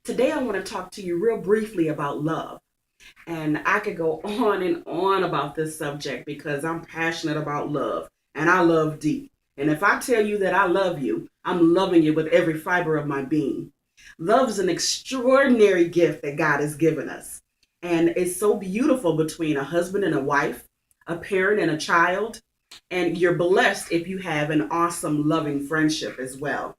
Today, I want to talk to you real briefly about love. And I could go on and on about this subject because I'm passionate about love and I love deep. And if I tell you that I love you, I'm loving you with every fiber of my being. Love is an extraordinary gift that God has given us. And it's so beautiful between a husband and a wife, a parent and a child. And you're blessed if you have an awesome, loving friendship as well.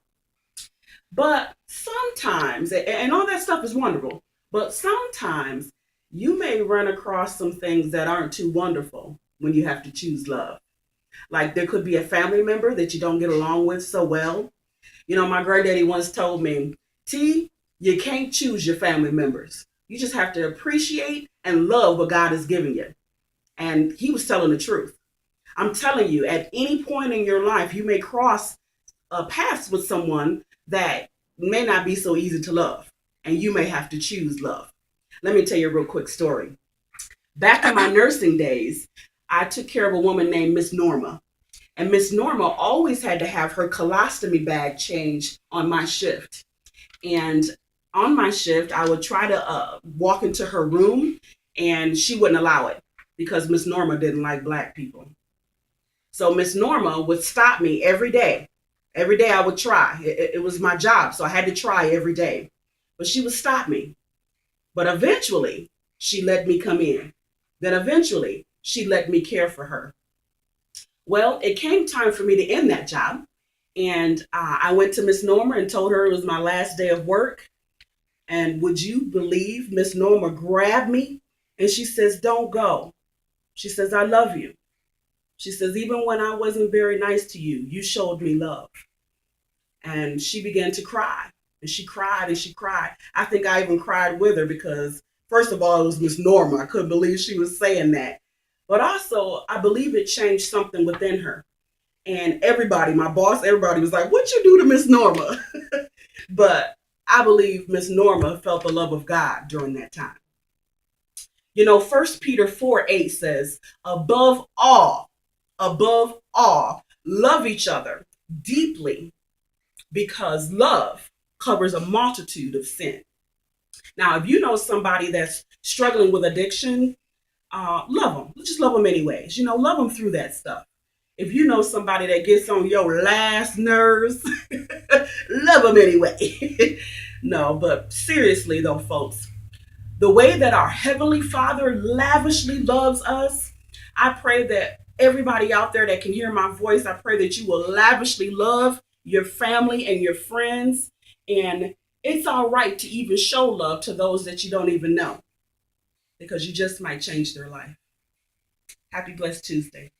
But sometimes, and all that stuff is wonderful, but sometimes you may run across some things that aren't too wonderful when you have to choose love. Like there could be a family member that you don't get along with so well. My granddaddy once told me, T, you can't choose your family members. You just have to appreciate and love what God has given you. And he was telling the truth. I'm telling you, at any point in your life, you may cross paths with someone that may not be so easy to love, and you may have to choose love. Let me tell you a real quick story. Back in my nursing days, I took care of a woman named Miss Norma. And Miss Norma always had to have her colostomy bag changed on my shift. And on my shift, I would try to walk into her room, and she wouldn't allow it because Miss Norma didn't like Black people. So Miss Norma would stop me every day. Every day I would try. It was my job, so I had to try every day. But she would stop me. But eventually, she let me come in. Then eventually, she let me care for her. Well, it came time for me to end that job. And I went to Miss Norma and told her it was my last day of work. And would you believe Miss Norma grabbed me and she says, "Don't go." She says, "I love you." She says, "Even when I wasn't very nice to you, you showed me love." And she began to cry. And she cried and she cried. I think I even cried with her because, first of all, it was Miss Norma. I couldn't believe she was saying that. But also, I believe it changed something within her. And everybody, my boss, everybody was like, "What you do to Miss Norma?" But I believe Miss Norma felt the love of God during that time. 1 Peter 4:8 says, above all, love each other deeply because love covers a multitude of sin. Now, if you know somebody that's struggling with addiction, love them. Just love them anyways. Love them through that stuff. If you know somebody that gets on your last nerves, love them anyway. No, but seriously though, folks, the way that our Heavenly Father lavishly loves us, I pray that everybody out there that can hear my voice, I pray that you will lavishly love your family and your friends. And it's all right to even show love to those that you don't even know because you just might change their life. Happy Blessed Tuesday.